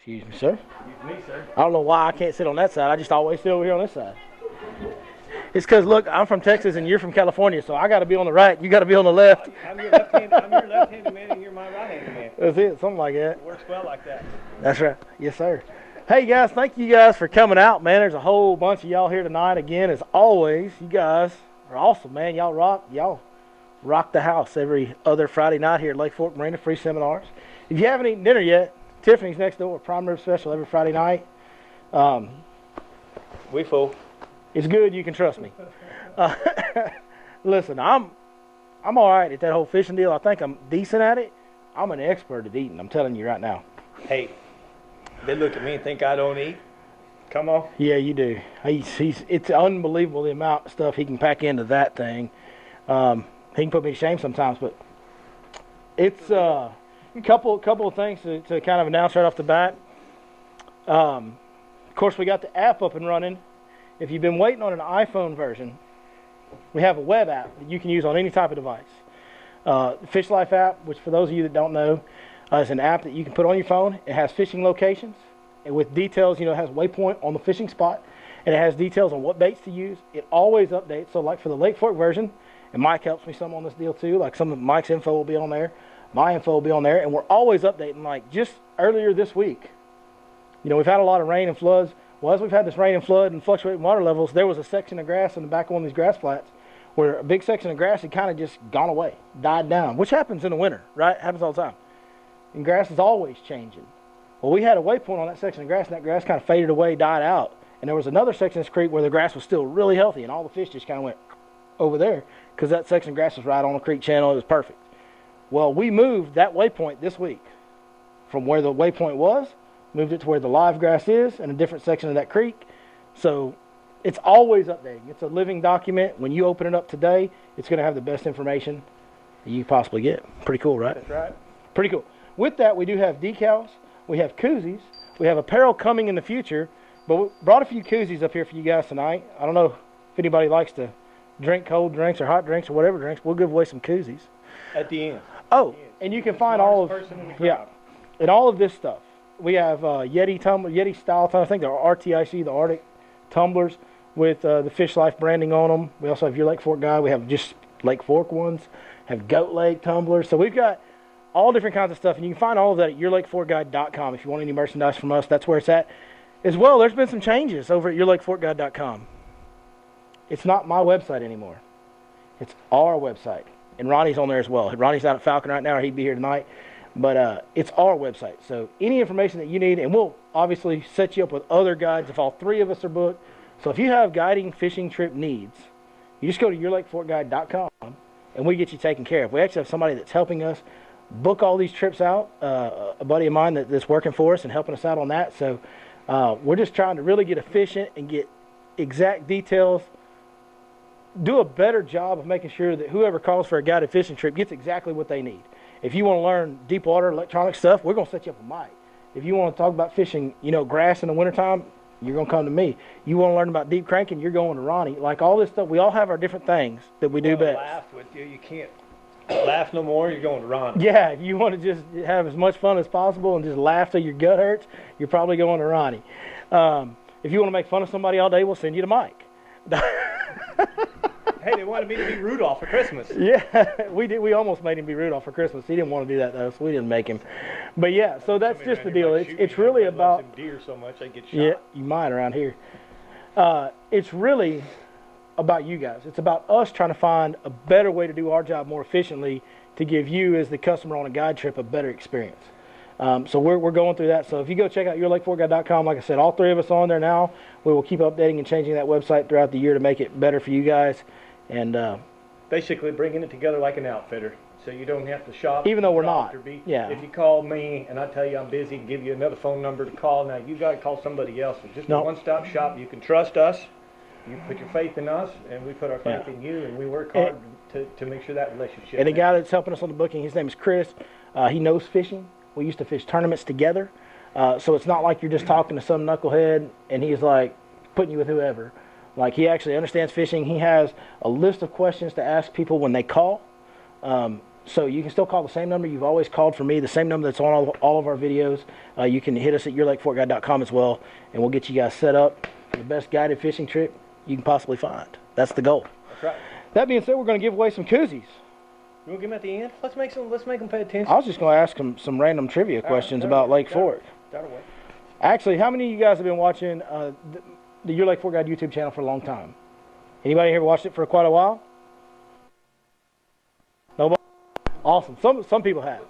Excuse me, sir. Excuse me, sir. I don't know why I can't sit on that side. I just always sit over here on this side. It's because, look, I'm from Texas and you're from California, so I got to be on the right. You got to be on the left. I'm your left-handed man, and you're my right-handed man. That's it, something like that. It works well like that. That's right. Yes, sir. Hey, guys, thank you guys for coming out, man. There's a whole bunch of y'all here tonight. Again, as always, you guys are awesome, man. Y'all rock the house every other Friday night here at Lake Fork Marina, free seminars. If you haven't eaten dinner yet, Tiffany's next door, prime rib special every Friday night. We full. It's good. You can trust me. Listen, I'm all right at that whole fishing deal. I think I'm decent at it. I'm an expert at eating. I'm telling you right now. Hey, they look at me and think I don't eat. Come on. Yeah, you do. It's unbelievable the amount of stuff he can pack into that thing. He can put me to shame sometimes, but it's a couple of things to kind of announce right off the bat. Of course, we got the app up and running. If you've been waiting on an iPhone version, we have a web app that you can use on any type of device. The Lyfe app, which for those of you that don't know, is an app that you can put on your phone. It has fishing locations and with details. It has waypoint on the fishing spot, and it has details on what baits to use. It always updates. So like for the Lake Fork version, and Mike helps me some on this deal too, like some of Mike's info will be on there, my info will be on there, and we're always updating. Like just earlier this week, we've had a lot of rain and floods. Well, as we've had this rain and flood and fluctuating water levels, there was a section of grass in the back of one of these grass flats where a big section of grass had kind of just gone away, died down, which happens in the winter, right? Happens all the time. And grass is always changing. Well, we had a waypoint on that section of grass, and that grass kind of faded away, died out. And there was another section of this creek where the grass was still really healthy, and all the fish just kind of went over there because that section of grass was right on the creek channel. It was perfect. Well, we moved that waypoint this week from where the waypoint was, moved it to where the live grass is in a different section of that creek. So it's always updating. It's a living document. When you open it up today, it's going to have the best information that you possibly get. Pretty cool, right? That's right. Pretty cool. With that, we do have decals. We have koozies. We have apparel coming in the future. But we brought a few koozies up here for you guys tonight. I don't know if anybody likes to drink cold drinks or hot drinks or whatever drinks. We'll give away some koozies. At the end. Oh, and you can find all of and all of this stuff. We have Yeti style tumblers. I think they're RTIC, the Arctic tumblers with the Fish Life branding on them. We also have your Lake Fork guide. We have just Lake Fork ones. Have Goat Lake tumblers. So we've got all different kinds of stuff, and you can find all of that at yourlakeforkguide.com. If you want any merchandise from us, that's where it's at. As well, there's been some changes over at yourlakeforkguide.com. It's not my website anymore. It's our website, and Ronnie's on there as well. Ronnie's out at Falcon right now, or he'd be here tonight. But it's our website. So any information that you need, and we'll obviously set you up with other guides if all three of us are booked. So if you have guiding fishing trip needs, you just go to yourlakeforkguide.com, and we get you taken care of. We actually have somebody that's helping us book all these trips out, a buddy of mine that's working for us and helping us out on that. So we're just trying to really get efficient and get exact details, do a better job of making sure that whoever calls for a guided fishing trip gets exactly what they need. If you want to learn deep water electronic stuff, we're going to set you up with Mike. If you want to talk about fishing, grass in the wintertime, you're going to come to me. You want to learn about deep cranking, you're going to Ronnie. Like all this stuff, we all have our different things that we do best. Laugh with you. You can't laugh no more, you're going to Ronnie. Yeah, if you want to just have as much fun as possible and just laugh till your gut hurts, you're probably going to Ronnie. If you want to make fun of somebody all day, we'll send you to Mike. Hey, they wanted me to be Rudolph for Christmas. Yeah, we did. We almost made him be Rudolph for Christmas. He didn't want to do that though, so we didn't make him. But yeah, so that's just the deal. It's really about deer so much I get shot. Yeah, you might around here. It's really about you guys. It's about us trying to find a better way to do our job more efficiently to give you as the customer on a guide trip a better experience. So we're going through that. So if you go check out yourlakeforkguide.com, like I said, all three of us are on there now. We will keep updating and changing that website throughout the year to make it better for you guys. And basically bringing it together like an outfitter, so you don't have to shop. Even though we're not. Yeah. If you call me and I tell you I'm busy, give you another phone number to call. Now you got to call somebody else. It's just a one-stop shop. You can trust us. You put your faith in us, and we put our faith in you, and we work hard to make sure that relationship. And the guy that's helping us on the booking, his name is Chris. He knows fishing. We used to fish tournaments together, so it's not like you're just talking to some knucklehead and he's like putting you with whoever. Like, he actually understands fishing. He has a list of questions to ask people when they call. So you can still call the same number you've always called for me, the same number that's on all of our videos. You can hit us at yourlakeforkguide.com as well, and we'll get you guys set up for the best guided fishing trip you can possibly find. That's the goal. That's right. That being said, we're going to give away some koozies. You want to give them at the end? Let's make them pay attention. I was just going to ask them some random trivia questions about Lake Fork. That'll work. Actually, how many of you guys have been watching the Your Lake Fork Guide YouTube channel for a long time? Anybody here watched it for quite a while? Nobody? Awesome. Some people have.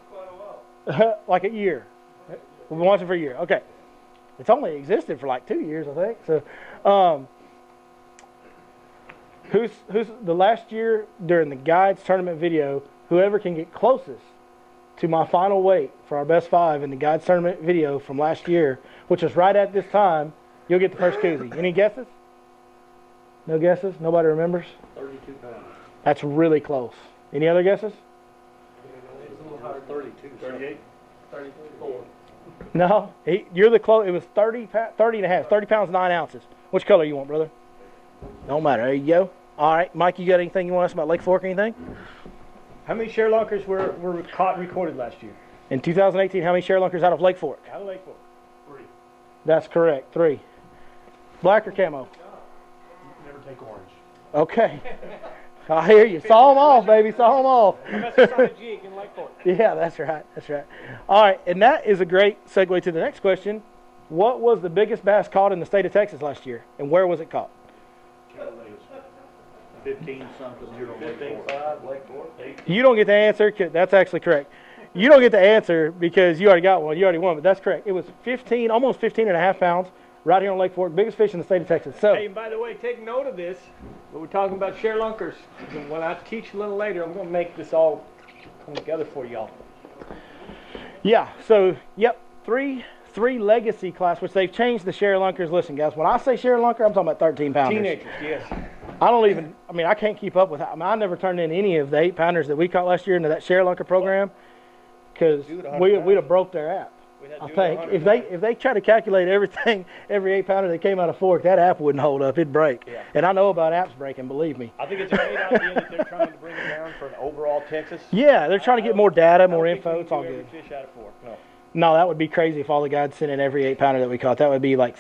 Like a year. We've been watching for a year. Okay. It's only existed for like 2 years, I think. So, who's the last year during the guides tournament video, whoever can get closest to my final weight for our best 5 in the guides tournament video from last year, which was right at this time, you'll get the first koozie. Any guesses? No guesses? Nobody remembers? 32 pounds. That's really close. Any other guesses? It's a little higher, 32. 38? 34. No, you're the close. It was 30 and a half, 30 pounds, 9 ounces. Which color you want, brother? Don't matter. There you go. All right, Mike, you got anything you want to ask about Lake Fork or anything? How many share lunkers were caught and recorded last year? In 2018, how many share lunkers out of Lake Fork? Out of Lake Fork. 3. That's correct, 3. Black or camo? Never take orange. Okay. I hear you. Saw them off, baby. Saw them off. That's on a jig in Lake Fork. Yeah, that's right. That's right. All right, and that is a great segue to the next question. What was the biggest bass caught in the state of Texas last year, and where was it caught? 15 something. 15.5 Lake Fork. You don't get the answer. That's actually correct. You don't get the answer because you already got one. You already won, but that's correct. It was 15, almost 15 and a half pounds right here on Lake Fork. Biggest fish in the state of Texas. So, Hey, and by the way, take note of this. When we're talking about share lunkers, when I teach a little later, I'm going to make this all come together for y'all. yeah. So, yep, three legacy class, which they've changed the share lunkers. Listen, guys, when I say share lunker, I'm talking about 13 pounders. Teenagers, yes. I can't keep up with that. I never turned in any of the 8 pounders that we caught last year into that share lunker program because we'd have broke their app. I think if they try to calculate everything, every 8 pounder that came out of Fork, that app wouldn't hold up. It'd break. Yeah. And I know about apps breaking, believe me. I think it's a great idea that they're trying to bring it down for an overall Texas. Yeah, they're trying to get more data, more info. It's all good. Fish out of Fork. No, that would be crazy if all the guys sent in every 8 pounder that we caught. That would be like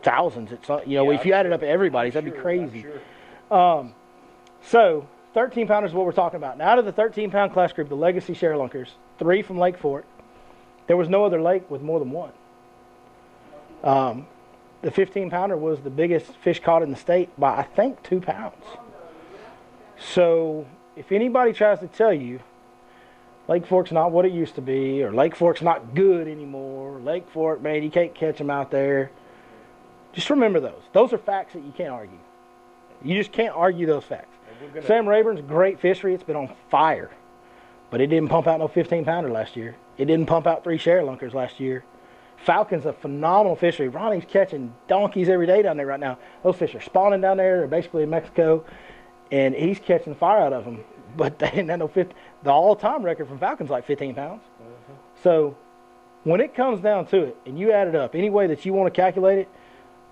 thousands. If you added up everybody's, that'd be crazy. So 13 pounders is what we're talking about. Now, out of the 13 pound class group, the legacy share lunkers, 3 from Lake Fork. There was no other lake with more than 1. The 15 pounder was the biggest fish caught in the state by, I think, 2 pounds. So if anybody tries to tell you Lake Fork's not what it used to be, or Lake Fork's not good anymore, Lake Fork, man, you can't catch them out there, just remember those. Those are facts that you can't argue. You just can't argue those facts. Sam Rayburn's great fishery. It's been on fire. But it didn't pump out no 15 pounder last year. It didn't pump out 3 share lunkers last year. Falcon's a phenomenal fishery. Ronnie's catching donkeys every day down there right now. Those fish are spawning down there. They're basically in Mexico. And he's catching fire out of them. But they didn't have no 15. The all-time record from Falcon's like 15 pounds. So when it comes down to it, and you add it up any way that you want to calculate it,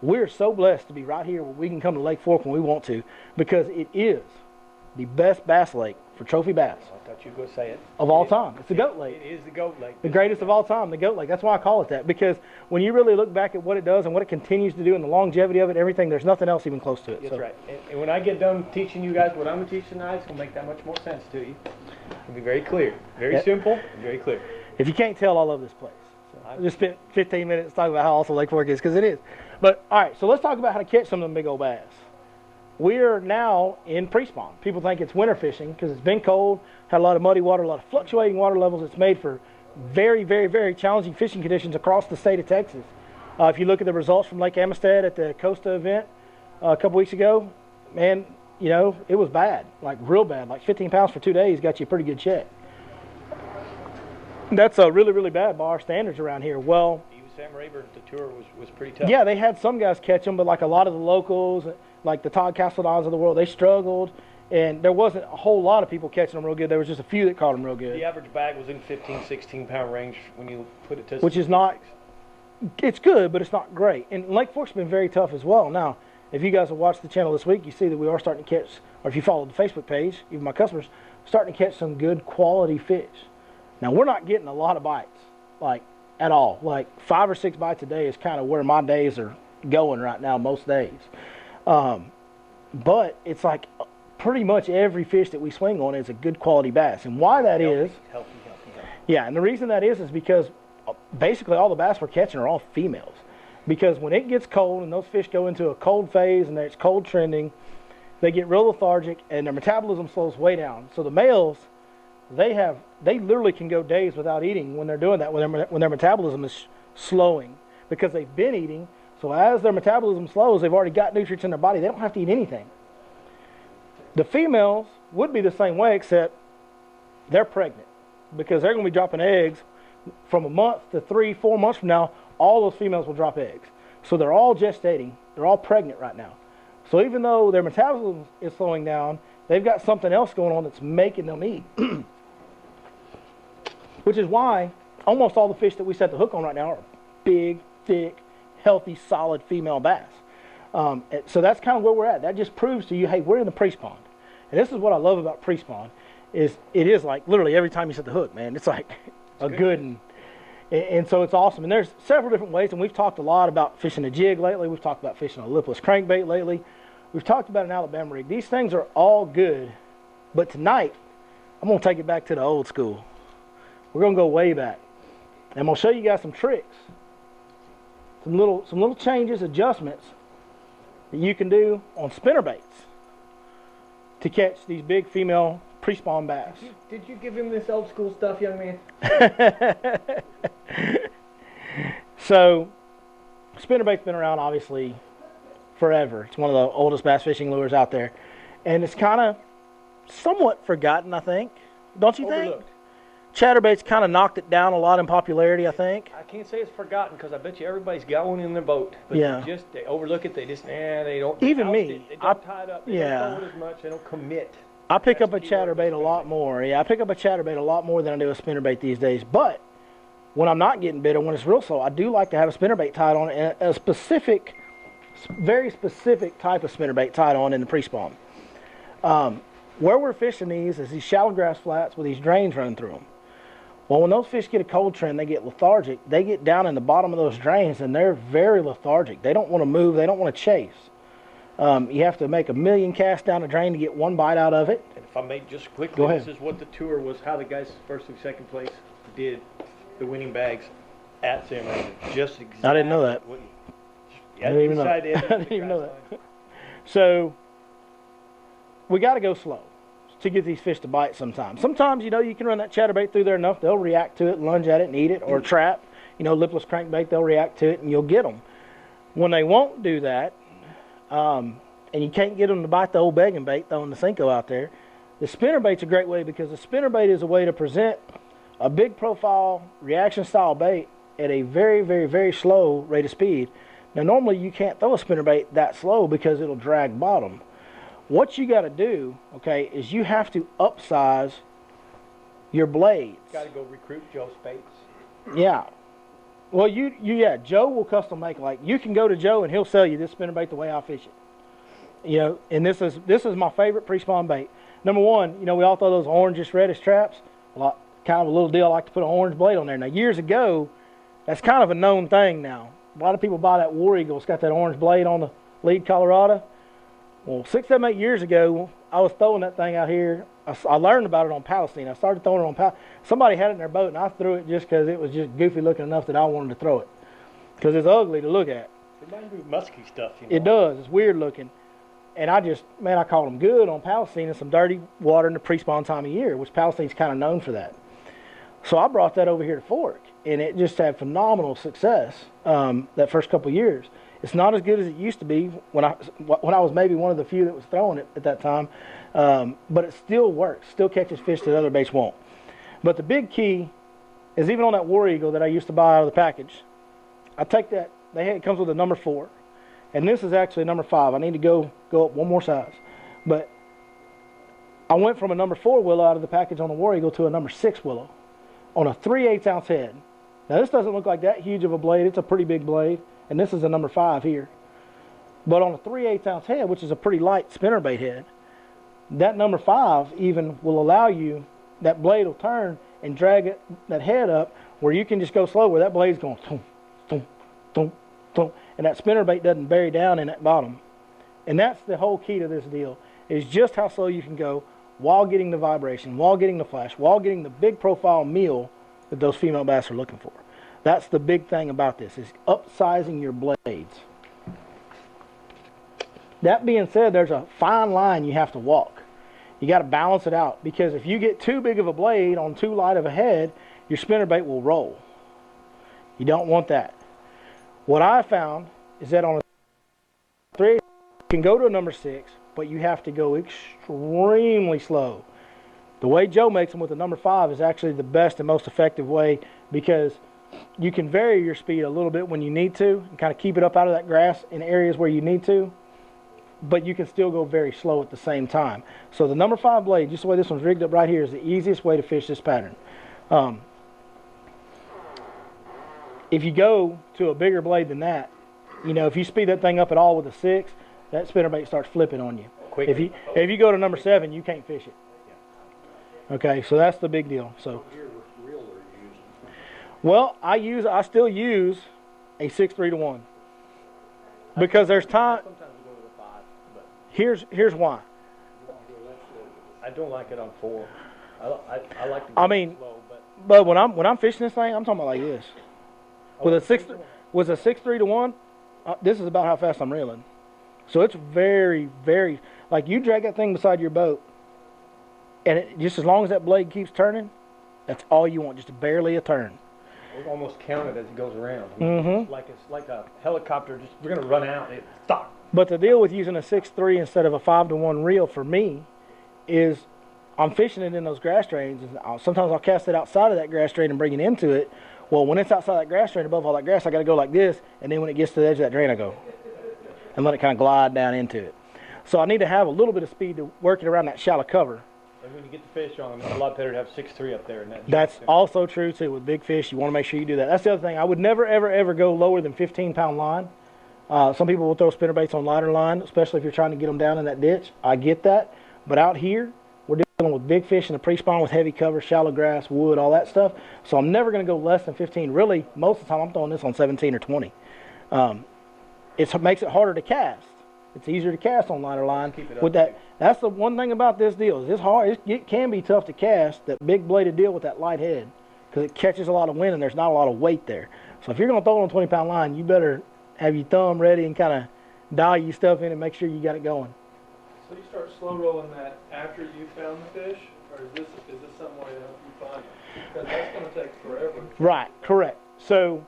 we're so blessed to be right here where we can come to Lake Fork when we want to, because it is the best bass lake for trophy bass. I thought you were going to say it. Of all time. It's the GOAT Lake. It is the GOAT Lake. The greatest of all time, the GOAT Lake. That's why I call it that, because when you really look back at what it does and what it continues to do and the longevity of it and everything, there's nothing else even close to it. That's right. And when I get done teaching you guys what I'm going to teach tonight, it's going to make that much more sense to you. It'll be very clear. Very simple, very clear. If you can't tell, I love this place. So I just spent 15 minutes talking about how awesome Lake Fork is, because it is. But, all right, so let's talk about how to catch some of them big old bass. We are now in pre-spawn. People think it's winter fishing because it's been cold, had a lot of muddy water, a lot of fluctuating water levels. It's made for very, very, very challenging fishing conditions across the state of Texas. If you look at the results from Lake Amistad at the Costa event a couple weeks ago, man, you know, it was bad, like real bad. Like 15 pounds for 2 days got you a pretty good check. That's really, really bad by our standards around here. Well, even Sam Rayburn, the tour was pretty tough. Yeah, they had some guys catch them, but like a lot of the locals, like the Todd Castledons of the world, they struggled, and there wasn't a whole lot of people catching them real good. There was just a few that caught them real good. The average bag was in 15, 16 pound range when you put it to which is not, it's good, but it's not great. And Lake Fork's been very tough as well. Now, if you guys have watched the channel this week, you see that we are starting to catch, or if you follow the Facebook page, even my customers, starting to catch some good quality fish. Now, we're not getting a lot of bites, like, at all. Like, 5 or 6 bites a day is kind of where my days are going right now, most days. But it's like pretty much every fish that we swing on is a good quality bass. And why that is, Healthy. yeah, and the reason that is because basically all the bass we're catching are all females. Because when it gets cold and those fish go into a cold phase and it's cold trending, they get real lethargic and their metabolism slows way down. So the males, they literally can go days without eating when they're doing that, when their metabolism is slowing, because they've been eating. So as their metabolism slows, they've already got nutrients in their body. They don't have to eat anything. The females would be the same way, except they're pregnant, because they're going to be dropping eggs from a month to 3-4 months from now. All those females will drop eggs. So they're all gestating. They're all pregnant right now. So even though their metabolism is slowing down, they've got something else going on that's making them eat. Which is why almost all the fish that we set the hook on right now are big, thick, healthy, solid female bass. So that's kind of where we're at. That just proves to you, hey, we're in the pre-spawn. And this is what I love about pre-spawn, is it is like literally every time you set the hook, man, it's like a good and so it's awesome. And there's several different ways, and we've talked a lot about fishing a jig lately. We've talked about fishing a lipless crankbait lately. We've talked about an Alabama rig. These things are all good, but tonight I'm going to take it back to the old school. We're going to go way back. And I'm going to show you guys some tricks, some little changes, adjustments that you can do on spinnerbaits to catch these big female pre-spawn bass. Did you give him this old school stuff, young man? So, spinnerbait's been around obviously forever. It's one of the oldest bass fishing lures out there, and it's kind of somewhat forgotten, I think. Don't you think? Chatterbait's kind of knocked it down a lot in popularity, I think. I can't say it's forgotten, because I bet you everybody's got one in their boat. But yeah. They overlook it. They just, they don't. Even me. They don't tie it up. They don't throw it as much. They don't commit. I pick up a chatterbait a lot more. Yeah, I pick up a chatterbait a lot more than I do a spinnerbait these days. But when I'm not getting bit or when it's real slow, I do like to have a spinnerbait tied on, and a specific, very specific type of spinnerbait tied on in the pre-spawn. Where we're fishing these is these shallow grass flats with these drains running through them. Well, when those fish get a cold trend, they get lethargic. They get down in the bottom of those drains, and they're very lethargic. They don't want to move. They don't want to chase. You have to make a million casts down a drain to get one bite out of it. And if I may just quickly, go ahead. This is what the tour was, how the guys first and second place did the winning bags at Sam Raven. Just exactly. I didn't know that. I didn't even know that. I didn't even know that. So we got to go slow to get these fish to bite sometimes. Sometimes, you can run that chatterbait through there enough, they'll react to it, lunge at it, and eat it, or trap. Lipless crankbait, they'll react to it, and you'll get them. When they won't do that, and you can't get them to bite the old begging bait, throwing the Cinco out there, the spinnerbait's a great way, because the spinnerbait is a way to present a big profile reaction style bait at a very, very, very slow rate of speed. Now, normally you can't throw a spinnerbait that slow because it'll drag bottom. What you got to do, okay, is you have to upsize your blades. Got to go recruit Joe Spates. Yeah. Well, Joe will custom make. Like, you can go to Joe and he'll sell you this spinnerbait the way I fish it. And this is my favorite pre-spawn bait. Number one, we all throw those orangish reddish traps. Well, kind of a little deal. I like to put an orange blade on there. Now, years ago, that's kind of a known thing now. A lot of people buy that War Eagle. It's got that orange blade on the lead Colorado. Well, 6, 7, 8 years ago, I was throwing that thing out here. I learned about it on Palestine. I started throwing it on Palestine. Somebody had it in their boat, and I threw it just because it was just goofy looking enough that I wanted to throw it. Because it's ugly to look at. It reminds me of musky stuff, It does. It's weird looking. And I caught them good on Palestine in some dirty water in the pre-spawn time of year, which Palestine's kind of known for that. So I brought that over here to Fork, and it just had phenomenal success that first couple of years. It's not as good as it used to be when I was maybe one of the few that was throwing it at that time, but it still works, still catches fish that other baits won't. But the big key is, even on that War Eagle that I used to buy out of the package, I take that, it comes with a number 4, and this is actually a number 5. I need to go up one more size. But I went from a number 4 willow out of the package on the War Eagle to a number 6 willow on a 3/8 ounce head. Now, this doesn't look like that huge of a blade. It's a pretty big blade. And this is a number 5 here. But on a 3/8 ounce head, which is a pretty light spinnerbait head, That number 5 even will allow you, that blade will turn and drag it, that head up, where you can just go slow, where that blade's going thump, thump, thump, thump, and that spinnerbait doesn't bury down in that bottom. And that's the whole key to this deal, is just how slow you can go while getting the vibration, while getting the flash, while getting the big profile meal that those female bass are looking for. That's the big thing about this, is upsizing your blades. That being said, there's a fine line you have to walk. You got to balance it out, because if you get too big of a blade on too light of a head, your spinnerbait will roll. You don't want that. What I found is that on a 3, you can go to a number 6, but you have to go extremely slow. The way Joe makes them with the number 5 is actually the best and most effective way, because you can vary your speed a little bit when you need to and kind of keep it up out of that grass in areas where you need to, but you can still go very slow at the same time. So the number 5 blade, just the way this one's rigged up right here, is the easiest way to fish this pattern. If you go to a bigger blade than that, you know, if you speed that thing up at all with a 6, that spinnerbait starts flipping on you. Quickly. If you go to number 7, you can't fish it. Okay, so that's the big deal. So, well, I still use a 6-3 to 1, because there's time. Sometimes we go to the 5, but Here's why. I don't like it on 4. I like to go slow, but when I'm fishing this thing, I'm talking about like this. With a 6-3 to 1, this is about how fast I'm reeling. So it's very, very, like, you drag that thing beside your boat, and just as long as that blade keeps turning, that's all you want, just barely a turn. we almost count it as it goes around. Mm-hmm. It's like a helicopter. Just we're gonna run out. It stop. But the deal with using a 6-3 instead of a 5-to-1 reel for me is I'm fishing it in those grass drains. And sometimes I'll cast it outside of that grass drain and bring it into it. Well, when it's outside that grass drain, above all that grass, I got to go like this. And then when it gets to the edge of that drain, I go and let it kind of glide down into it. So I need to have a little bit of speed to work it around that shallow cover. And when you get the fish on them, it's a lot better to have 6-3 up there. That's also true too with big fish. You want to make sure you do that. That's the other thing. I would never, ever, ever go lower than 15-pound line. Some people will throw spinnerbaits on lighter line, especially if you're trying to get them down in that ditch. I get that. But out here, we're dealing with big fish in the pre-spawn with heavy cover, shallow grass, wood, all that stuff. So I'm never going to go less than 15. Really, most of the time I'm throwing this on 17 or 20. It makes it harder to cast. It's easier to cast on lighter line. With that, that's the one thing about this deal. It's hard. It can be tough to cast that big bladed deal with that light head because it catches a lot of wind and there's not a lot of weight there. So if you're going to throw it on a 20-pound line, you better have your thumb ready and kind of dial your stuff in and make sure you got it going. So you start slow rolling that after you found the fish, or is this some way to help you find it? Because that's going to take forever. Right, correct. So,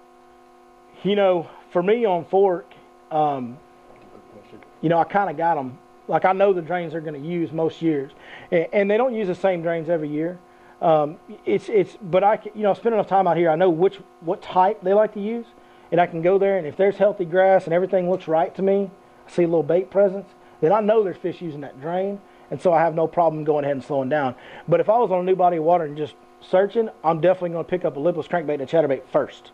you know, for me on Fork, you know, I kind of got them. Like, I know the drains they're going to use most years, and they don't use the same drains every year. But I, you know, I spend enough time out here. I know what type they like to use, and I can go there. And if there's healthy grass and everything looks right to me, I see a little bait presence, then I know there's fish using that drain, and so I have no problem going ahead and slowing down. But if I was on a new body of water and just searching, I'm definitely going to pick up a lipless crankbait and a chatterbait first,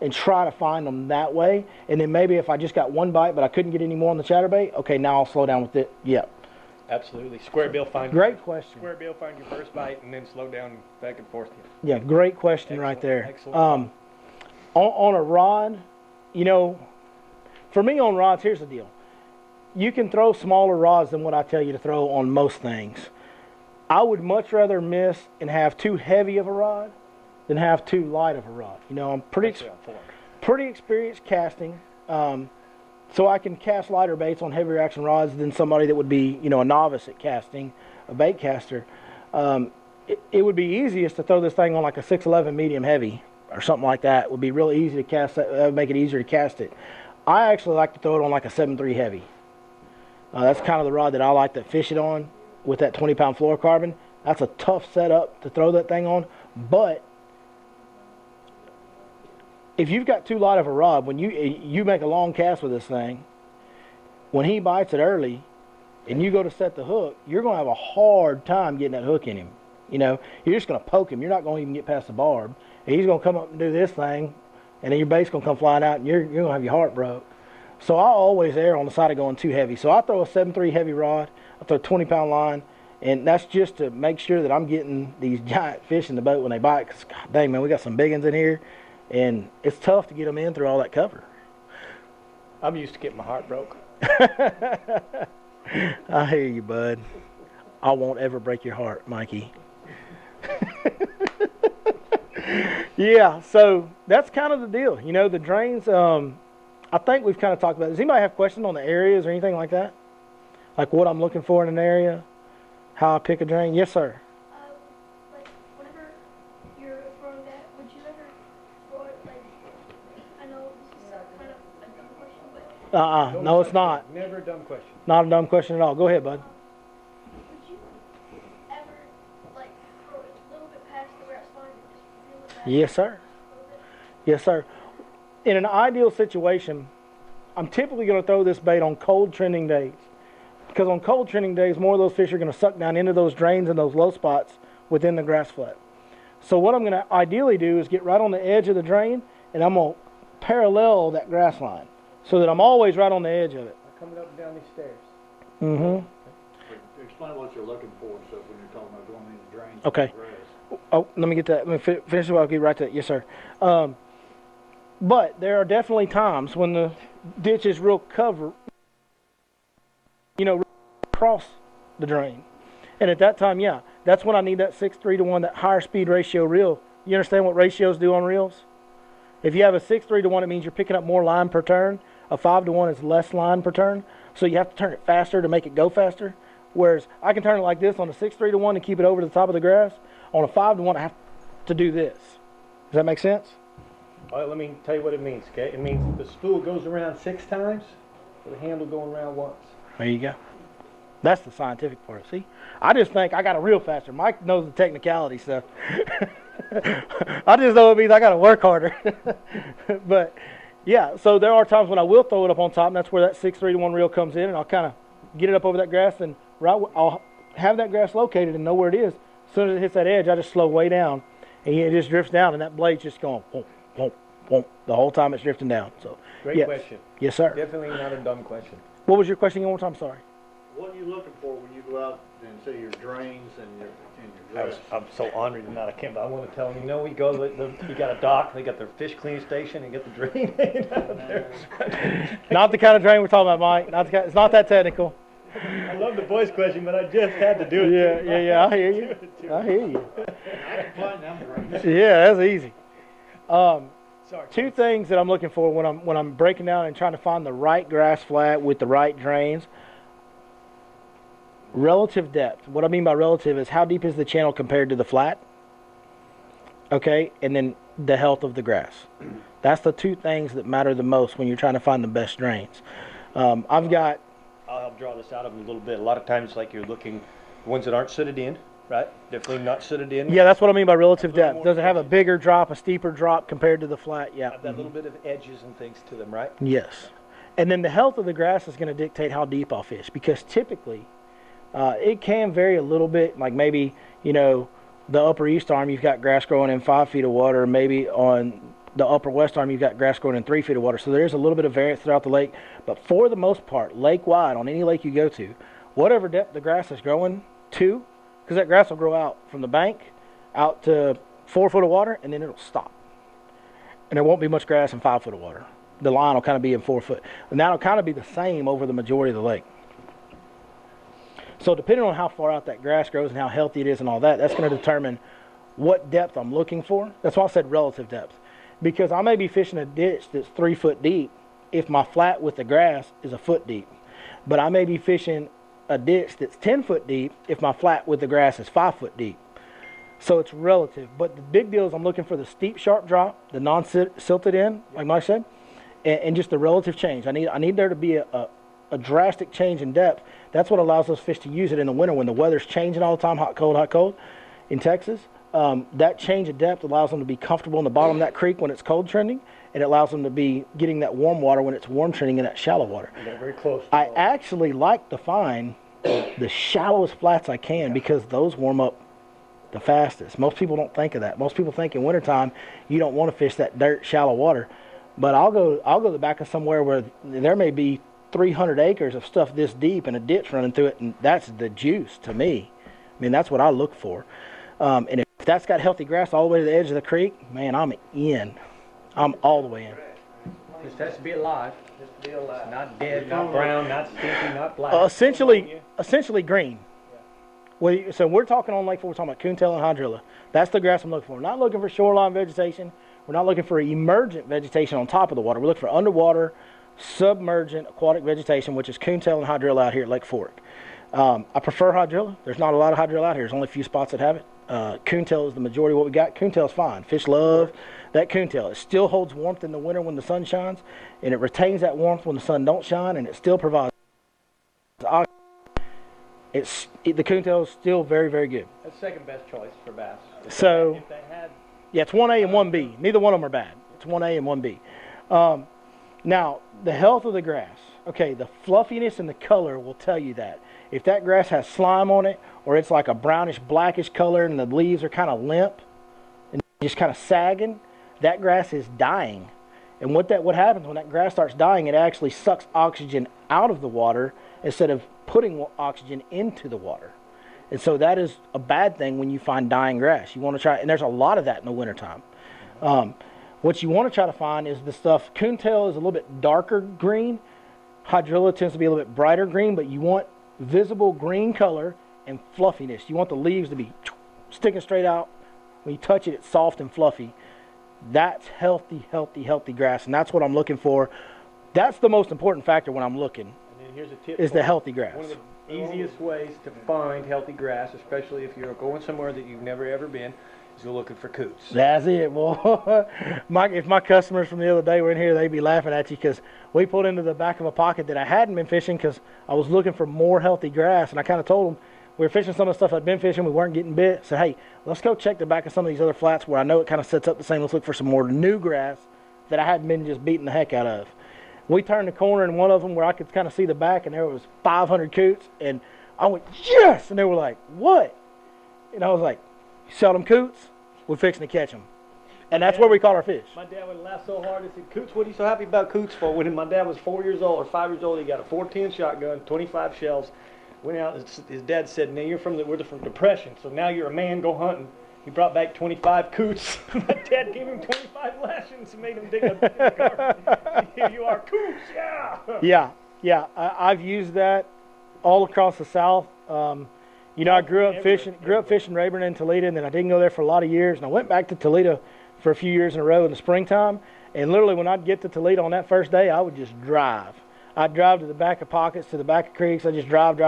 and try to find them that way. And then maybe if I just got one bite but I couldn't get any more on the chatterbait, okay, now I'll slow down with it. Yep. Absolutely. Square bill, find great question. Square bill, find your first bite, and then slow down back and forth. Yeah, great question. Excellent, right there. Excellent. On a rod, you know, for me on rods, here's the deal. You can throw smaller rods than what I tell you to throw on most things. I would much rather miss and have too heavy of a rod than have too light of a rod. You know, I'm pretty experienced casting, so I can cast lighter baits on heavier action rods than somebody that would be, you know, a novice at casting, a bait caster. It would be easiest to throw this thing on like a 6'11" medium heavy or something like that. It would be really easy to cast. That would make it easier to cast it. I actually like to throw it on like a 7.3 heavy. That's kind of the rod that I like to fish it on with that 20-pound fluorocarbon. That's a tough setup to throw that thing on, but if you've got too light of a rod, when you make a long cast with this thing, when he bites it early and you go to set the hook, you're going to have a hard time getting that hook in him. You know, you're just going to poke him. You're not going to even get past the barb. And he's going to come up and do this thing, and then your bait's going to come flying out, and you're going to have your heart broke. So I always err on the side of going too heavy. So I throw a 7.3 heavy rod, I throw a 20-pound line, And that's just to make sure that I'm getting these giant fish in the boat when they bite. Because, God dang, man, we got some big ones in here. And it's tough to get them in through all that cover. I'm used to getting my heart broke. I hear you, bud. I won't ever break your heart, Mikey. Yeah, so that's kind of the deal. You know, the drains, I think we've kind of talked about it. Does anybody have questions on the areas or anything like that? Like what I'm looking for in an area? How I pick a drain? Yes, sir. Like, whenever you're throwing that, would you ever throw it, like, I know this is kind of a dumb question, but... No, it's not. Never a dumb question. Not a dumb question at all. Go ahead, bud. Would you ever, like, throw it a little bit past the grass line and just reel it back? Yes, sir. A little bit? Yes, sir. In an ideal situation, I'm typically going to throw this bait on cold trending days. Because on cold trending days, more of those fish are going to suck down into those drains and those low spots within the grass flat. So what I'm going to ideally do is get right on the edge of the drain, and I'm going to parallel that grass line so that I'm always right on the edge of it. Coming up and down these stairs. Mm-hmm. Explain what you're looking for and stuff when you're talking about going in the drains. Okay. Grass. Oh, let me get that. Let me finish it. I'll get right to that. Yes, sir. But there are definitely times when the ditch is real cover, you know, across the drain. And at that time, yeah, that's when I need that 6:3 to 1, that higher speed ratio reel. You understand what ratios do on reels? If you have a 6:3 to 1, it means you're picking up more line per turn. A 5 to 1 is less line per turn. So you have to turn it faster to make it go faster. Whereas I can turn it like this on a 6:3 to 1 and keep it over the top of the grass. On a 5 to 1, I have to do this. Does that make sense? All right, let me tell you what it means, okay? It means the spool goes around 6 times, with the handle going around once. There you go. That's the scientific part. See, I just think I got to reel faster. Mike knows the technicality stuff. I just know it means I got to work harder. But yeah, so there are times when I will throw it up on top, and that's where that 6:3 to 1 reel comes in, and I'll kind of get it up over that grass, and I'll have that grass located and know where it is. As soon as it hits that edge, I just slow way down, and it just drifts down, and that blade's just going whoop, whoop, whoop, the whole time it's drifting down. So Great yes. question. Yes, sir. Definitely not a dumb question. What was your question one more time? Sorry. What are you looking for when you go out and see your drains and your grass? I'm so honored and not a Kim, but I want to tell them, you know, we go, you got a dock, they got their fish cleaning station, and get the drain out there. Not the kind of drain we're talking about, Mike. It's not that technical. I love the voice question, but I just had to do it. Yeah. I hear you. I hear you. I can find them drains. Yeah, that's easy. Sorry. Two things that I'm looking for when I'm breaking down and trying to find the right grass flat with the right drains. Relative depth. What I mean by relative is how deep is the channel compared to the flat? Okay, and then the health of the grass. That's the two things that matter the most when you're trying to find the best drains. I'll help draw this out of them a little bit. A lot of times, like you're looking, ones that aren't sooted in, right? Definitely not sooted in. Yeah, that's what I mean by relative depth. Does it have a bigger drop, a steeper drop compared to the flat? Yeah. Have that little bit of edges and things to them, right? Yes. And then the health of the grass is going to dictate how deep I'll fish, because typically it can vary a little bit. Like maybe, you know, the upper east arm, you've got grass growing in 5 feet of water. Maybe on the upper west arm, you've got grass growing in 3 feet of water. So there's a little bit of variance throughout the lake. But for the most part, lake-wide, on any lake you go to, whatever depth the grass is growing to, because that grass will grow out from the bank out to 4 foot of water, and then it'll stop. And there won't be much grass in 5 foot of water. The line will kind of be in 4 foot. And that'll kind of be the same over the majority of the lake. So depending on how far out that grass grows and how healthy it is and all that, that's going to determine what depth I'm looking for. That's why I said relative depth. Because I may be fishing a ditch that's 3 foot deep if my flat with the grass is a foot deep. But I may be fishing a ditch that's 10 foot deep if my flat with the grass is 5 foot deep. So it's relative. But the big deal is I'm looking for the steep, sharp drop, the non-silted in, like Mike said, and just the relative change. I need there to be a drastic change in depth. That's what allows those fish to use it in the winter when the weather's changing all the time, hot, cold, in Texas. That change of depth allows them to be comfortable in the bottom of that creek when it's cold trending, and it allows them to be getting that warm water when it's warm trending in that shallow water. They're very close. I actually like to find the shallowest flats I can because those warm up the fastest. Most people don't think of that. Most people think in wintertime you don't want to fish that dirt shallow water. But I'll go to the back of somewhere where there may be 300 acres of stuff this deep and a ditch running through it, and that's the juice to me. mean, that's what I look for. And if that's got healthy grass all the way to the edge of the creek, man, I'm in. I'm all the way in. This has to be alive. Just to be alive. Not dead, not brown, not stinky, not black. Essentially green. So we're talking on Lake Fork, we're talking about coontail and hydrilla. That's the grass I'm looking for. We're not looking for shoreline vegetation. We're not looking for emergent vegetation on top of the water. We're looking for underwater, submergent, aquatic vegetation, which is coontail and hydrilla out here at Lake Fork. I prefer hydrilla. There's not a lot of hydrilla out here. There's only a few spots that have it. Coontail is the majority of what we got. Coontail's fine. Fish love that coontail. It still holds warmth in the winter when the sun shines, and it retains that warmth when the sun don't shine, and it still provides oxygen. The coontail is still very, very good. That's second best choice for bass. So, Yeah, it's 1A and 1B. Neither one of them are bad. It's 1A and 1B. Now, the health of the grass. Okay, the fluffiness and the color will tell you that. If that grass has slime on it, or it's like a brownish, blackish color, and the leaves are kind of limp and just kind of sagging, that grass is dying. And what happens when that grass starts dying, it actually sucks oxygen out of the water instead of putting oxygen into the water. And so that is a bad thing when you find dying grass. You want to try, and there's a lot of that in the wintertime. What you want to try to find is the stuff, coontail is a little bit darker green. Hydrilla tends to be a little bit brighter green, but you want visible green color and fluffiness. You want the leaves to be sticking straight out. When you touch it, it's soft and fluffy. That's healthy, healthy, healthy grass, and that's what I'm looking for. That's the most important factor when I'm looking. And then here's a tip. Is the healthy grass. One of the easiest ways to find healthy grass, especially if you're going somewhere that you've never ever been, is go looking for coots. That's it. Well, if my customers from the other day were in here, they'd be laughing at you because we pulled into the back of a pocket that I hadn't been fishing because I was looking for more healthy grass, and I kind of told them we were fishing some of the stuff I'd been fishing. We weren't getting bit. I said, hey, let's go check the back of some of these other flats where I know it kind of sets up the same. Let's look for some more new grass that I hadn't been just beating the heck out of. We turned the corner in one of them where I could kind of see the back, and there was 500 coots, and I went, yes! And they were like, what? And I was like, you sell them coots? We're fixing to catch them. And that's where we caught our fish. My dad would laugh so hard. He said, coots, what are you so happy about coots for? When my dad was 4 years old or 5 years old, he got a 410 shotgun, 25 shells. Went out, his dad said, now we're from Depression, so now you're a man, go hunting. He brought back 25 coots. My dad gave him 25 lashings and made him dig up the garden. Here you are, coots, yeah! Yeah. I've used that all across the South. You know, I grew up fishing Rayburn and Toledo, and then I didn't go there for a lot of years. And I went back to Toledo for a few years in a row in the springtime. And literally when I'd get to Toledo on that first day, I would just drive. I'd drive to the back of pockets, to the back of creeks. I just drive.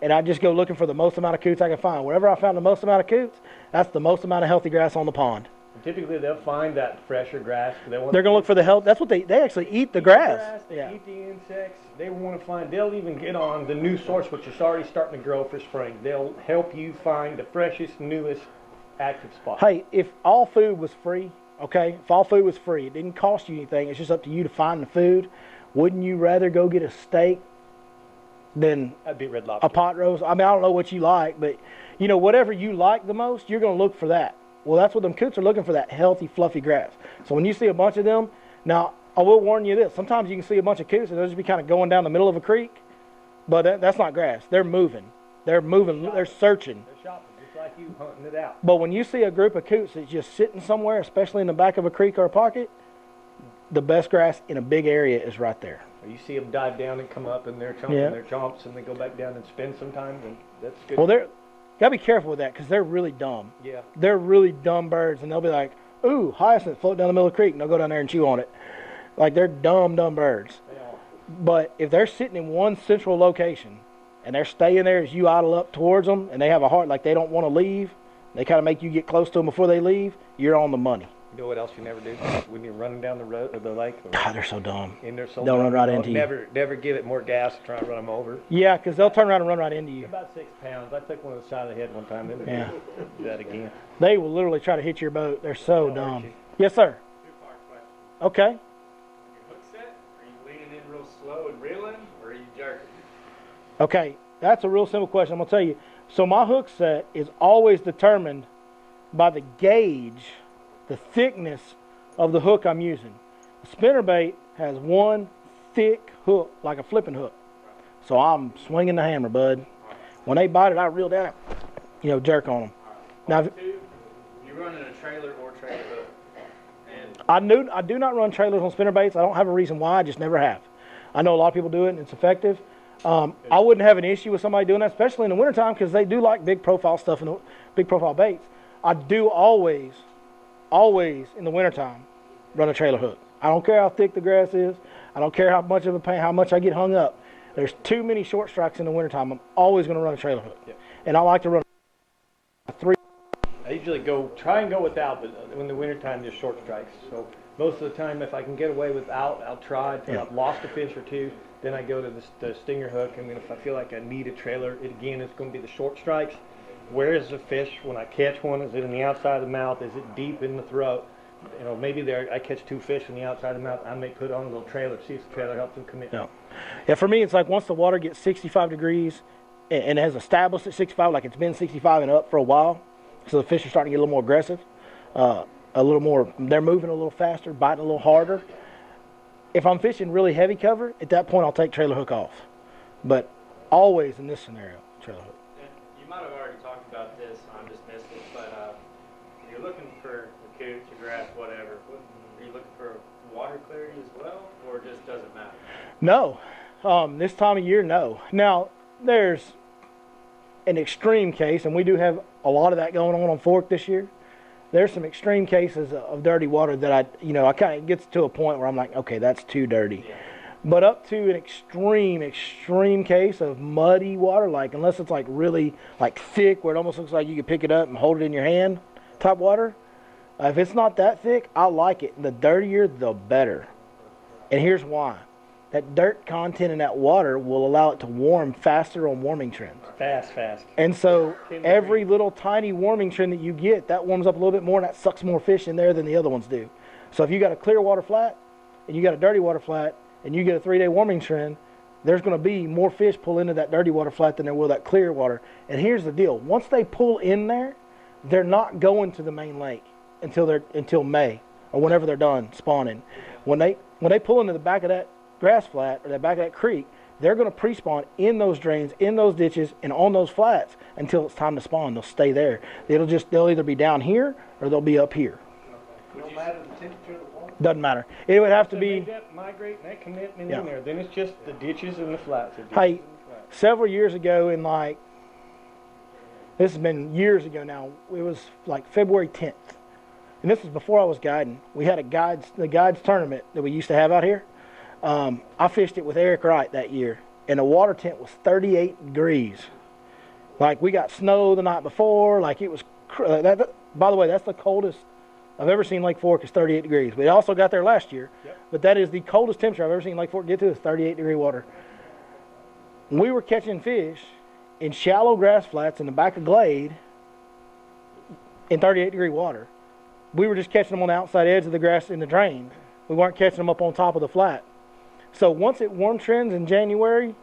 And I'd just go looking for the most amount of coots I could find. Wherever I found the most amount of coots, that's the most amount of healthy grass on the pond. Typically, they'll find that fresher grass. They're going to look for the health. That's what they actually eat the grass. They eat the insects. They want to find, they'll even get on the new source, which is already starting to grow for spring. They'll help you find the freshest, newest active spot. Hey, if all food was free, okay, if all food was free, it didn't cost you anything, it's just up to you to find the food, wouldn't you rather go get a steak than I'd be Red Lobster. A pot roast? I mean, I don't know what you like, but, you know, whatever you like the most, you're going to look for that. Well, that's what them coots are looking for, that healthy, fluffy grass. So when you see a bunch of them, now, I will warn you this. Sometimes you can see a bunch of coots and they'll just be kind of going down the middle of a creek, but that's not grass. They're moving. They're searching. They're shopping, just like you, hunting it out. But when you see a group of coots that's just sitting somewhere, especially in the back of a creek or a pocket, the best grass in a big area is right there. Or you see them dive down and come up and they're chomping their chomps and they go back down and spin sometimes, and that's good. Well, gotta be careful with that because they're really dumb. Yeah. They're really dumb birds, and they'll be like, ooh, hyacinth float down the middle of the creek, and they'll go down there and chew on it. Like, they're dumb birds. They are. But if they're sitting in one central location and they're staying there as you idle up towards them and they have a heart like they don't want to leave, they kind of make you get close to them before they leave, you're on the money. You know what else you never do? When you're running down the road or the lake. God, they're so dumb. And they're so they'll dumb. run right into you. Never give it more gas to try and run them over. Yeah, because they'll turn around and run right into you. They're about 6 pounds. I took one on the side of the head one time. Yeah. Do that again. They will literally try to hit your boat. They're so dumb. Yes, sir. Two-part question. Okay. Your hook set, are you leaning in real slow and reeling, or are you jerking? Okay, that's a real simple question. I'm going to tell you. So my hook set is always determined by the gauge, the thickness of the hook I'm using. A spinnerbait has one thick hook, like a flipping hook. So I'm swinging the hammer, bud. When they bite it, I reel down. jerk on them. Now, Part two, you're running a trailer or trailer hook. And I do not run trailers on spinnerbaits. I don't have a reason why. I just never have. I know a lot of people do it, and it's effective. I wouldn't have an issue with somebody doing that, especially in the wintertime, because they do like big profile stuff and big profile baits. I do always in the wintertime run a trailer hook. I don't care how thick the grass is. I don't care how much of a pain, how much I get hung up. There's too many short strikes in the wintertime. I'm always going to run a trailer hook. Yep. And I like to run a 3. I usually try and go without, but in the wintertime there's short strikes. So most of the time, if I can get away without, I'll try until I've lost a fish or two. Then I go to the stinger hook, and then if I feel like I need a trailer, again, it's going to be the short strikes. Where is the fish when I catch one? Is it in the outside of the mouth? Is it deep in the throat? Maybe I catch 2 fish in the outside of the mouth. I may put on a little trailer, see if the trailer helps them commit. Yeah, for me, it's like once the water gets 65 degrees and has established at 65, like it's been 65 and up for a while, so the fish are starting to get a little more aggressive, a little more, they're moving a little faster, biting a little harder. If I'm fishing really heavy cover, at that point I'll take trailer hook off. But always in this scenario, trailer hook. And you might have already talked about this, I just missed it, but you're looking for the coots or grass, whatever. Are you looking for water clarity as well, or it just doesn't matter? No. This time of year, no. Now, there's an extreme case, and we do have a lot of that going on Fork this year. There's some extreme cases of dirty water that I kind of gets to a point where I'm like, okay, that's too dirty. Yeah. But up to an extreme case of muddy water, like unless it's like really like thick where it almost looks like you could pick it up and hold it in your hand type water. If it's not that thick, I like it. The dirtier, the better. And here's why. That dirt content in that water will allow it to warm faster on warming trends. Fast. And so every little tiny warming trend that you get, that warms up a little bit more and that sucks more fish in there than the other ones do. So if you got a clear water flat and you got a dirty water flat and you get a 3-day warming trend, there's going to be more fish pull into that dirty water flat than there will that clear water. And here's the deal. Once they pull in there, they're not going to the main lake until May or whenever they're done spawning. When they pull into the back of that grass flat or the back of that creek, they're going to pre-spawn in those drains, in those ditches, and on those flats until it's time to spawn. They'll stay there. They'll either be down here or they'll be up here. No matter the temperature of the water? Doesn't matter. It would have to be. That migrate and that commitment in there. Then it's just the ditches and the flats. Hey, several years ago this has been years ago now, it was like February 10th. And this was before I was guiding. We had the guides tournament that we used to have out here. I fished it with Eric Wright that year, and the water temp was 38 degrees. Like we got snow the night before. Like it was. By the way, that's the coldest I've ever seen Lake Fork is 38 degrees. We also got there last year, but that is the coldest temperature I've ever seen Lake Fork get to is 38 degree water. We were catching fish in shallow grass flats in the back of glade in 38 degree water. We were just catching them on the outside edge of the grass in the drain. We weren't catching them up on top of the flat. So once it warm trends in January,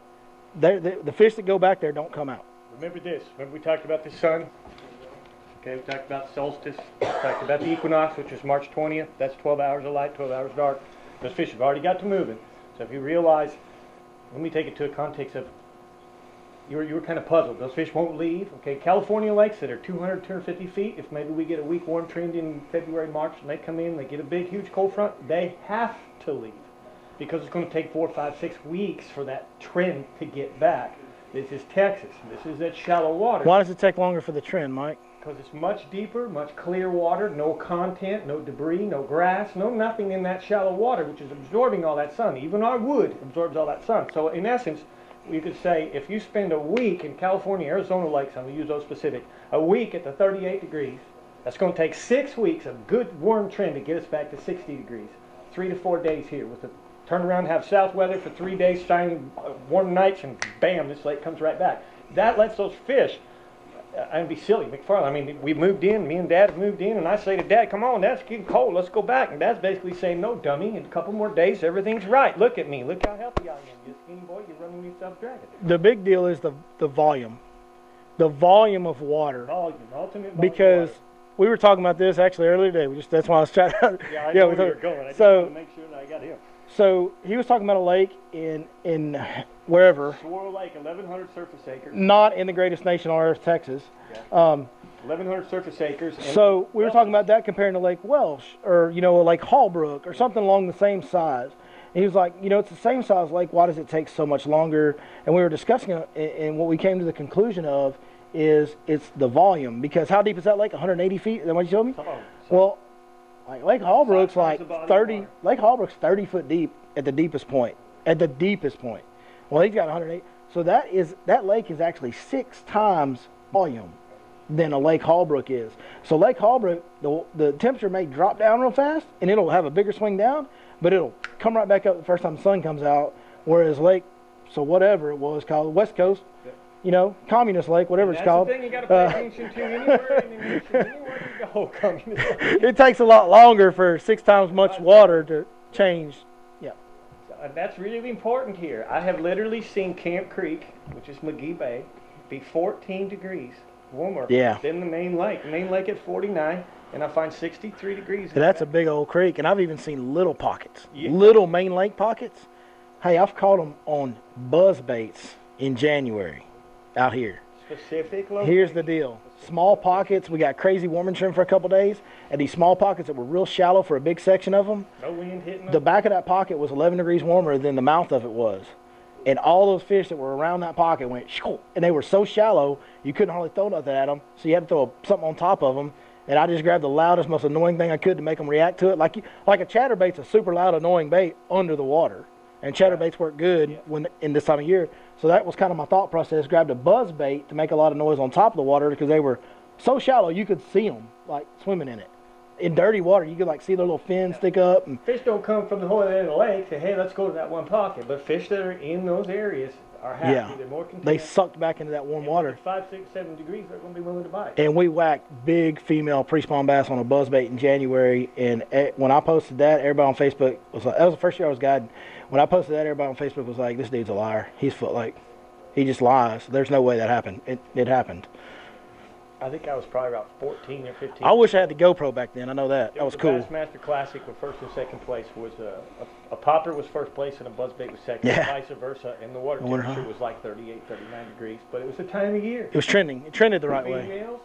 the fish that go back there don't come out. Remember this. Remember we talked about the sun? Okay, we talked about solstice. We talked about the equinox, which is March 20th. That's 12 hours of light, 12 hours dark. Those fish have already got to moving. So if you realize, let me take it to a context of, you were kind of puzzled. Those fish won't leave. Okay, California lakes that are 200, 250 feet, if maybe we get a weak warm trend in February, March, and they come in, they get a big, huge cold front, they have to leave. Because it's going to take 4, 5, 6 weeks for that trend to get back. This is Texas. This is that shallow water. Why does it take longer for the trend, Mike? Because it's much deeper, much clear water, no content, no debris, no grass, no nothing in that shallow water, which is absorbing all that sun. Even our wood absorbs all that sun. So in essence, you could say if you spend a week in California, Arizona lakes, I'm going to use those specific, a week at the 38 degrees, that's going to take 6 weeks of good warm trend to get us back to 60 degrees. 3 to 4 days here with the turn around, have south weather for 3 days, shining warm nights, and bam, this lake comes right back. That lets those fish, I'd be silly, McFarland. I mean, we moved in, me and Dad have moved in, and I say to Dad, come on, Dad's getting cold, let's go back. And Dad's basically saying, no, dummy, in a couple more days, everything's right. Look at me, look how healthy I am. You're a skinny boy, you're running yourself dragon. The big deal is the volume. The volume of water. Volume, ultimate volume. Because we were talking about this actually earlier today. That's why I was trying to. Yeah, I know where you're going. I just wanted to make sure that I got him. So he was talking about a lake in wherever, Swirl Lake, 1,100 surface acres. not in the greatest nation on earth, Texas. Yeah. 1,100 surface acres. And So we were talking about that comparing to Lake Welsh or, you know, Lake Hallbrook or something along the same size. And he was like, you know, it's the same size lake. Why does it take so much longer? And we were discussing it, and what we came to the conclusion of is it's the volume. Because how deep is that lake? 180 feet? Is that what you told me? Well, like Lake Hallbrook's like 30. Lake Hallbrook's 30 foot deep at the deepest point. At the deepest point. Well, he's got 108. So that lake is actually 6 times volume than a Lake Hallbrook is. So Lake Hallbrook, the temperature may drop down real fast, and it'll have a bigger swing down, but it'll come right back up the first time the sun comes out. Whereas Lake, so whatever it was called, West Coast, you know, Communist Lake, whatever it's called. That's the thing you got to pay attention to anywhere in the nation, anywhere you go. Communist Lake. It takes a lot longer for 6 times much water to change. Yeah. That's really important here. I have literally seen Camp Creek, which is McGee Bay, be 14 degrees warmer than the main lake. The main lake at 49, and I find 63 degrees. And that's a big old creek, and I've even seen little pockets, little main lake pockets. Hey, I've caught them on buzz baits in January out here. Specific location. Here's the deal. Small pockets, we got crazy warming trim for a couple days, and these small pockets that were real shallow for a big section of them, no wind hitting them. The back of that pocket was 11 degrees warmer than the mouth of it was. And all those fish that were around that pocket went, and they were so shallow, you couldn't hardly throw nothing at them, so you had to throw something on top of them. And I just grabbed the loudest, most annoying thing I could to make them react to it. Like a chatterbait's a super loud, annoying bait under the water. And chatterbaits work good when in this time of year. So that was kind of my thought process. Grabbed a buzz bait to make a lot of noise on top of the water because they were so shallow you could see them like swimming in it. In dirty water, you could like see their little fins stick up. And fish don't come from the whole end of the lake say, hey, let's go to that one pocket. But fish that are in those areas are happy. They're more content. They sucked back into that warm water. 5, 6, 7 degrees, they're going to be willing to bite. And we whacked big female pre-spawn bass on a buzzbait in January. And when I posted that, everybody on Facebook was like, that was the first year I was guiding. When I posted that, everybody on Facebook was like, this dude's a liar. He just lies. There's no way that happened. It happened. I think I was probably about 14 or 15. I wish I had the GoPro back then. I know that. That was cool. Bassmaster Classic with first and second place was a popper was first place and a buzzbait was second, vice versa. And the water temperature was like 38, 39 degrees. But it was the time of year. It was trending. It trended the right way. Females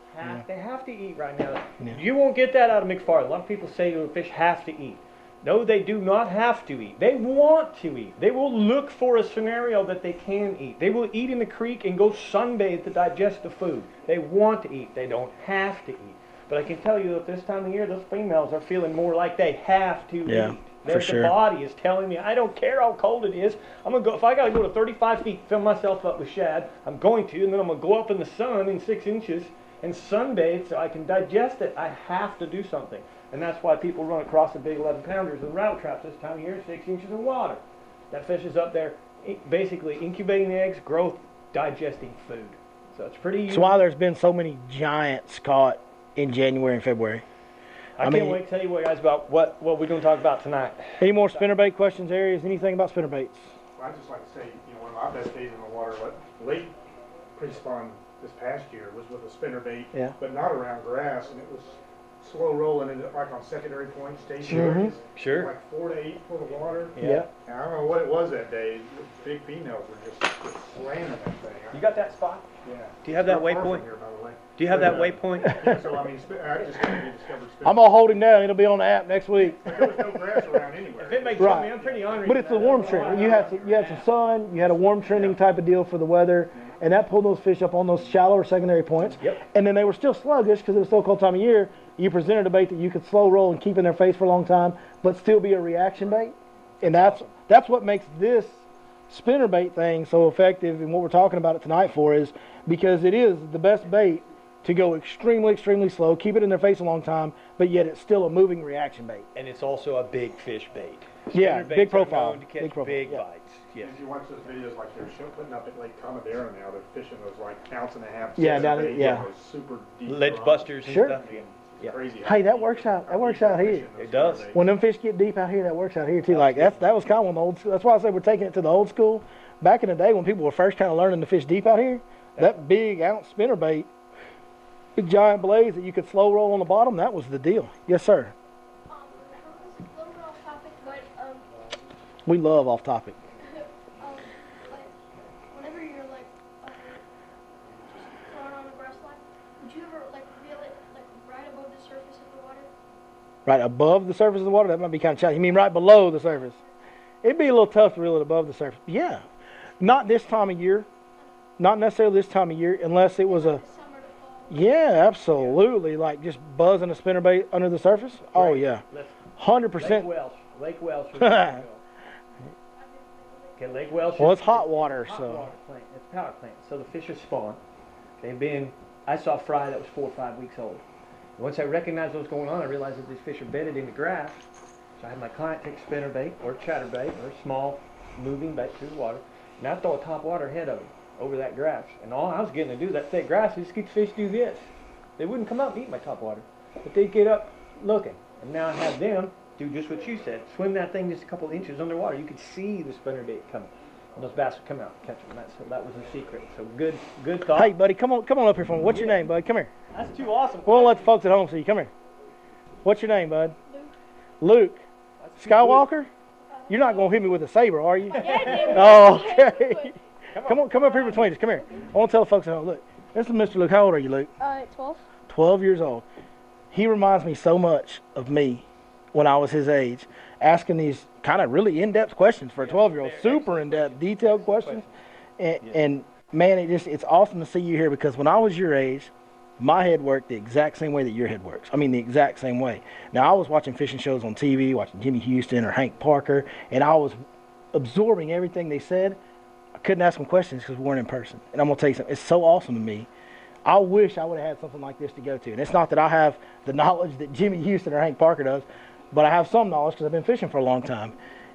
they have to eat right now. Yeah. You won't get that out of McFarland. A lot of people say the fish have to eat. No, they do not have to eat. They want to eat. They will look for a scenario that they can eat. They will eat in the creek and go sunbathe to digest the food. They want to eat. They don't have to eat. But I can tell you that this time of year, those females are feeling more like they have to eat. The body is telling me, I don't care how cold it is. I'm gonna go. If I gotta go to 35 feet, fill myself up with shad, I'm going to, and then I'm gonna go up in the sun in 6 inches and sunbathe so I can digest it. I have to do something. And that's why people run across the big 11-pounders with rattle traps this time of year, 6 inches of water. That fish is up there basically incubating eggs, growth, digesting food. So it's pretty unique. That's why there's been so many giants caught in January and February. I can't wait to tell you guys about what we're going to talk about tonight. Any more spinnerbait questions, Aries? Anything about spinnerbaits? Well, I'd just like to say, one of my best days in the water, late pre-spawn this past year was with a spinnerbait, but not around grass, and it was slow rolling in like on secondary points, stationary. Sure. Like 4 to 8 foot of water. Yeah. And I don't know what it was that day. Big females were just slamming that thing. You got that spot? Yeah. Do you have that waypoint? Do you have that waypoint? Yeah, so I mean, I just discovered spinnerbait. I'm gonna hold him down. It'll be on the app next week. But there was no grass around anywhere. If it makes me, I'm pretty honored. But it's a warm trend. You had some sun. You had a warm trending type of deal for the weather, and that pulled those fish up on those shallower secondary points. Yep. And then they were still sluggish because it was so cold time of year. You presented a bait that you could slow roll and keep in their face for a long time, but still be a reaction bait. And that's what makes this spinnerbait thing so effective, and what we're talking about it tonight for is because it is the best bait to go extremely, extremely slow, keep it in their face a long time, but yet it's still a moving reaction bait. And it's also a big fish bait. Yeah, big profile. To catch big bites. Yes. If you watch those videos like they're putting up at Lake Comadera now, they're fishing those like ounce and a half. Those super deep ledge busters and stuff. Yeah. Crazy. Hey, that works out. That works out here. It does. When them fish get deep out here, that works out here too. Like that was kind of one of the old school. That's why I say we're taking it to the old school. Back in the day when people were first kind of learning to fish deep out here, that big ounce spinnerbait, big giant blaze that you could slow roll on the bottom, that was the deal. Yes, sir. A little bit off topic, but We love off topic. Like, whenever you're like, just throwing on a grass line, would you ever like reel it like right above the surface of the water? Right above the surface of the water? That might be kind of challenging. You mean right below the surface? It'd be a little tough to reel it above the surface. Yeah. Not this time of year. Not necessarily this time of year, unless it was a... Summer to fall. Yeah, absolutely. Like just buzzing a spinnerbait under the surface? Oh, yeah. 100%. Lake Welsh. Okay, Lake Welsh. Well, it's hot water, hot so... water plant. It's a power plant. So the fish are spawned. They've been... I saw a fry that was 4 or 5 weeks old. Once I recognized what was going on, I realized that these fish are bedded in the grass. So I had my client take a spinnerbait or a chatterbait or a small moving bait through the water, and I throw a top water ahead of him over that grass. And all I was getting to do, that thick grass, is just get the fish do this. They wouldn't come up and eat my top water, but they'd get up looking. And now I have them do just what you said, swim that thing just a couple inches underwater. You could see the spinnerbait coming. And those bass would come out and catch them. So that was the secret. So good thought. Hey, buddy, come on up here for me. What's your name, bud? Come here. That's too awesome. We'll let the folks at home see you. Come here. What's your name, bud? Luke. Skywalker? You're not going to hit me with a saber, are you? Oh, okay. Come up here between us. Come here. I want to tell the folks at home. Look, this is Mr. Luke. How old are you, Luke? 12. 12 years old. He reminds me so much of me when I was his age, asking these kind of really in-depth questions for a 12-year-old. Super in-depth, detailed questions. And man, it's awesome to see you here, because when I was your age, my head worked the exact same way that your head works. I mean, the exact same way. Now, I was watching fishing shows on TV, watching Jimmy Houston or Hank Parker, and I was absorbing everything they said. I couldn't ask them questions because we weren't in person. And I'm going to tell you something. It's so awesome to me. I wish I would have had something like this to go to. And it's not that I have the knowledge that Jimmy Houston or Hank Parker does, but I have some knowledge because I've been fishing for a long time.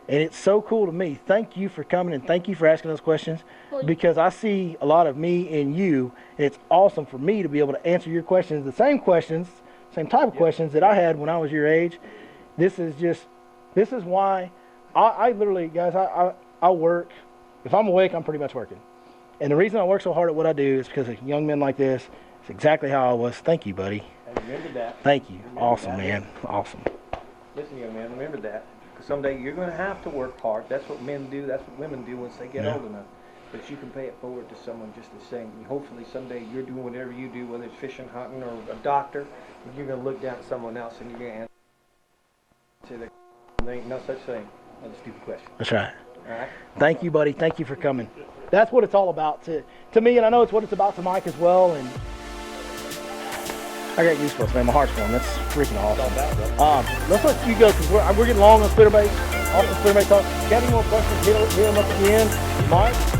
And it's so cool to me. Thank you for coming, and thank you for asking those questions, because I see a lot of me in you, and it's awesome for me to be able to answer your questions, the same type of questions that I had when I was your age. This is why I literally, guys, I work. If I'm awake, I'm pretty much working. And the reason I work so hard at what I do is because of young men like this. It's exactly how I was. Thank you, buddy. I remember that. Thank you. Awesome, man. Awesome. Listen, young man, remember that. Someday you're going to have to work hard. That's what men do. That's what women do once they get old enough. But you can pay it forward to someone just the same. And hopefully someday you're doing whatever you do, whether it's fishing, hunting, or a doctor, and you're going to look down at someone else and you're going to answer there ain't no such thing as a stupid question. That's right. All right? Thank you, buddy. Thank you for coming. That's what it's all about to me, and I know it's what it's about to Mike as well. And I got goosebumps, man. My heart's going. That's freaking awesome. Let's let you go, because we're getting long on spinnerbait. Awesome spinnerbait talk. If you have any more questions, hit them up at the end. Mike?